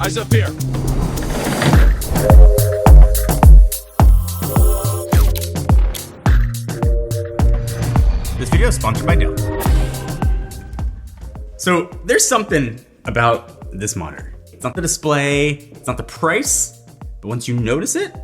Eyes up here. This video is sponsored by Dell. So there's something about this monitor. It's not the display, it's not the price, but once you notice it,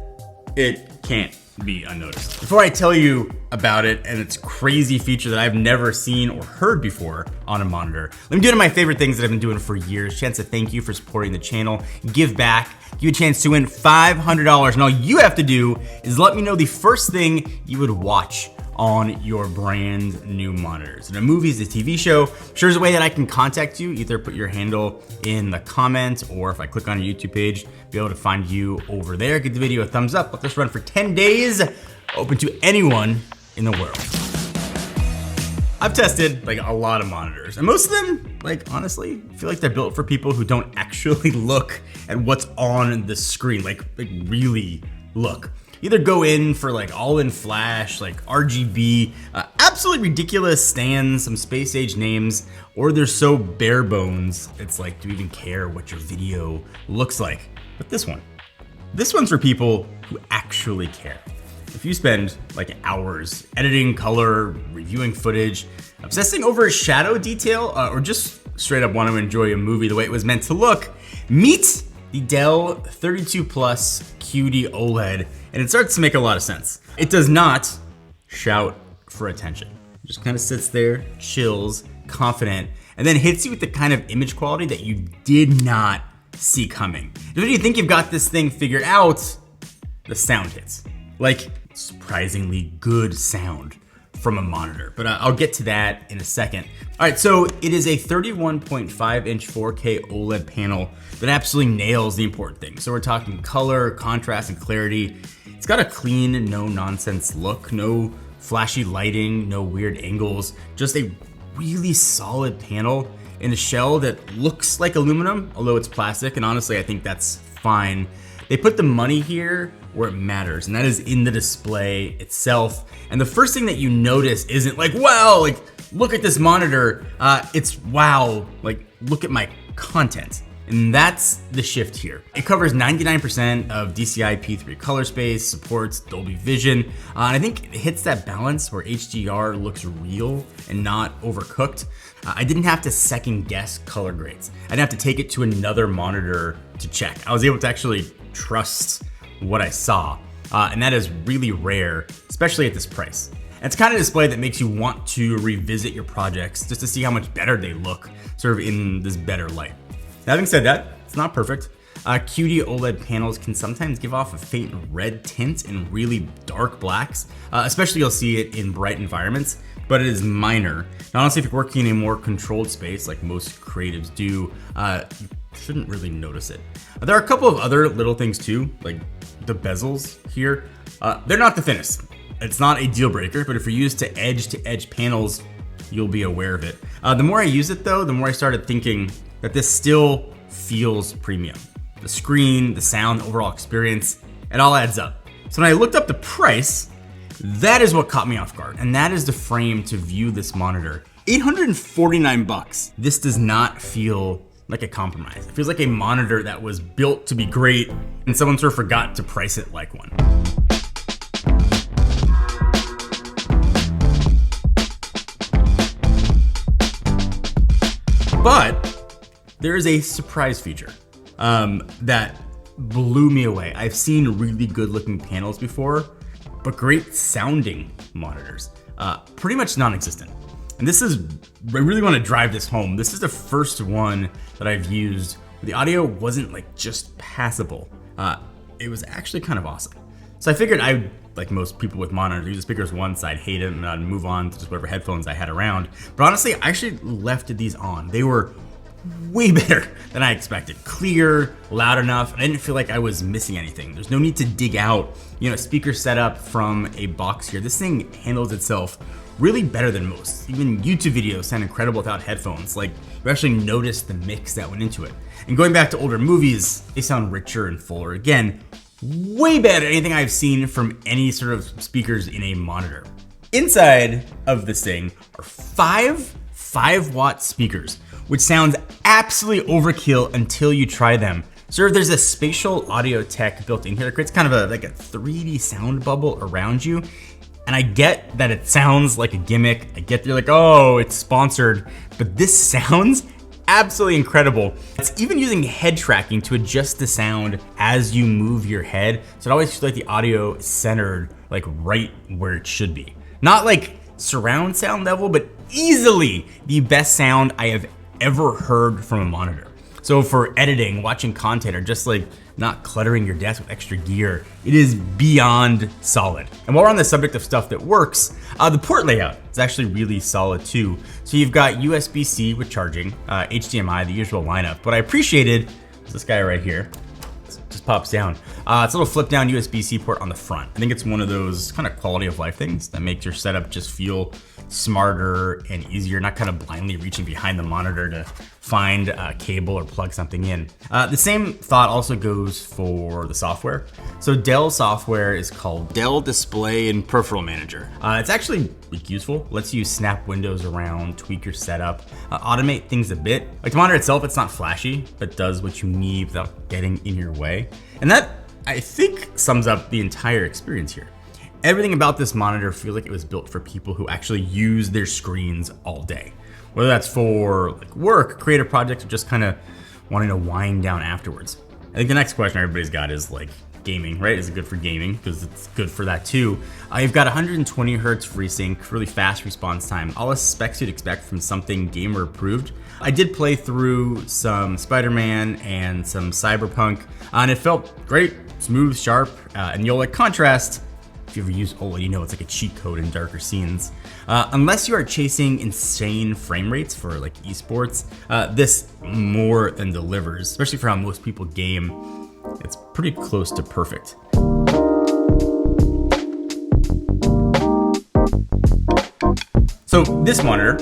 it can't be unnoticed. Before I tell you about it and its crazy feature that I've never seen or heard before on a monitor, let me do one of my favorite things that I've been doing for years. Chance to thank you for supporting the channel, give back, give you a chance to win $500. And all you have to do is let me know the first thing you would watch on your brand new monitors. In a movie, is a TV show, sure is a way that I can contact you. Either put your handle in the comments, or if I click on your YouTube page, be able to find you over there. Give the video a thumbs up. Let this run for 10 days, open to anyone in the world. I've tested like a lot of monitors, and most of them, like honestly, feel like they're built for people who don't actually look at what's on the screen, like really look. Either go in for like all-in flash, like RGB, absolutely ridiculous stands, some space age names, or they're so bare bones, it's like, do you even care what your video looks like? But this one's for people who actually care. If you spend like hours editing color, reviewing footage, obsessing over a shadow detail, or just straight up want to enjoy a movie the way it was meant to look, meet the Dell 32 Plus QD-OLED, and it starts to make a lot of sense. It does not shout for attention. It just kind of sits there, chills, confident, and then hits you with the kind of image quality that you did not see coming. When you think you've got this thing figured out, the sound hits. Like surprisingly good sound from a monitor, but I'll get to that in a second. All right, so it is a 31.5 inch 4K OLED panel that absolutely nails the important things. So we're talking color, contrast, and clarity. It's got a clean, no nonsense look, no flashy lighting, no weird angles, just a really solid panel in a shell that looks like aluminum, although it's plastic, and honestly, I think that's fine. They put the money here where it matters, and that is in the display itself. And the first thing that you notice isn't like, wow, like look at this monitor. It's wow, like look at my content. And that's the shift here. It covers 99% of DCI P3 color space, supports Dolby Vision, and I think it hits that balance where HDR looks real and not overcooked. I didn't have to second guess color grades. I didn't have to take it to another monitor to check. I was able to actually trust what I saw, and that is really rare, especially at this price. And it's kind of display that makes you want to revisit your projects just to see how much better they look, sort of in this better light. Now, having said that, it's not perfect. QD OLED panels can sometimes give off a faint red tint in really dark blacks, especially you'll see it in bright environments, but it is minor. Now, honestly, if you're working in a more controlled space like most creatives do, you shouldn't really notice it. There are a couple of other little things too, like the bezels here. They're not the thinnest. It's not a deal breaker, but if you're used to edge panels, you'll be aware of it. The more I use it though, the more I started thinking that this still feels premium. The screen, the sound, the overall experience, it all adds up. So when I looked up the price, that is what caught me off guard, and that is the frame to view this monitor. $849. This does not feel like a compromise. It feels like a monitor that was built to be great, and someone sort of forgot to price it like one. But there is a surprise feature that blew me away. I've seen really good looking panels before, but great sounding monitors, pretty much non-existent. And this is, I really want to drive this home. This is the first one that I've used where the audio wasn't like just passable. It was actually kind of awesome. So I figured I, like most people with monitors, use the speakers once, I'd hate them, and I'd move on to just whatever headphones I had around. But honestly, I actually left these on. They were way better than I expected. Clear, loud enough, and I didn't feel like I was missing anything. There's no need to dig out, speaker setup from a box here. This thing handles itself really better than most. Even YouTube videos sound incredible without headphones. Like, you actually notice the mix that went into it. And going back to older movies, they sound richer and fuller. Again, way better than anything I've seen from any sort of speakers in a monitor. Inside of this thing are 5 watt speakers, which sounds absolutely overkill until you try them. So there's a spatial audio tech built in here that creates kind of like a 3D sound bubble around you. And I get that it sounds like a gimmick. I get that you're like, oh, it's sponsored, but this sounds absolutely incredible. It's even using head tracking to adjust the sound as you move your head. So it always feels like the audio is centered like right where it should be. Not like surround sound level, but easily the best sound I have ever heard from a monitor. So for editing, watching content, or just like not cluttering your desk with extra gear, it is beyond solid. And while we're on the subject of stuff that works, the port layout is actually really solid too. So you've got USB-C with charging, HDMI, the usual lineup. What I appreciated is this guy right here. Just pops down. It's a little flip down USB-C port on the front. I think it's one of those kind of quality of life things that makes your setup just feel smarter and easier, not kind of blindly reaching behind the monitor to find a cable or plug something in. The same thought also goes for the software. So Dell software is called Dell Display and Peripheral Manager. It's actually useful, lets you snap windows around, tweak your setup, automate things a bit. Like the monitor itself, it's not flashy, but does what you need without getting in your way. And that, I think, sums up the entire experience here. Everything about this monitor feels like it was built for people who actually use their screens all day. Whether that's for like work, creative projects, or just kind of wanting to wind down afterwards. I think the next question everybody's got is like gaming, right? Is it good for gaming? Because it's good for that too. You've got 120 hertz FreeSync, really fast response time, all the specs you'd expect from something gamer approved. I did play through some Spider-Man and some Cyberpunk, and it felt great, smooth, sharp, and you'll like contrast. If you ever use OLED, you know it's like a cheat code in darker scenes. Unless you are chasing insane frame rates for like esports, this more than delivers, especially for how most people game. It's pretty close to perfect. So this monitor,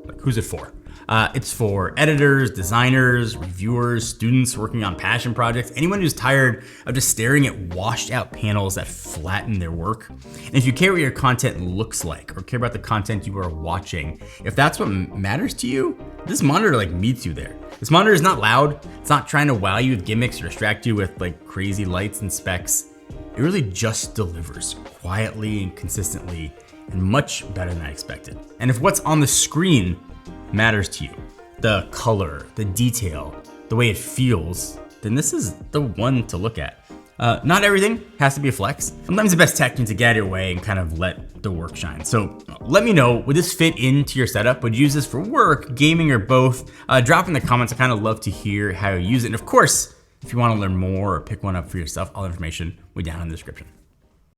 like, who's it for? It's for editors, designers, reviewers, students working on passion projects, anyone who's tired of just staring at washed out panels that flatten their work. And if you care what your content looks like or care about the content you are watching, if that's what matters to you, this monitor like meets you there. This monitor is not loud. It's not trying to wow you with gimmicks or distract you with like crazy lights and specs. It really just delivers quietly and consistently and much better than I expected. And if what's on the screen matters to you, the color, the detail, the way it feels, then this is the one to look at. Not everything has to be a flex. Sometimes the best tech needs to get out of your way and kind of let the work shine. So let me know, would this fit into your setup? Would you use this for work, gaming, or both? Drop in the comments. I kind of love to hear how you use it. And of course, if you want to learn more or pick one up for yourself, all the information will be down in the description.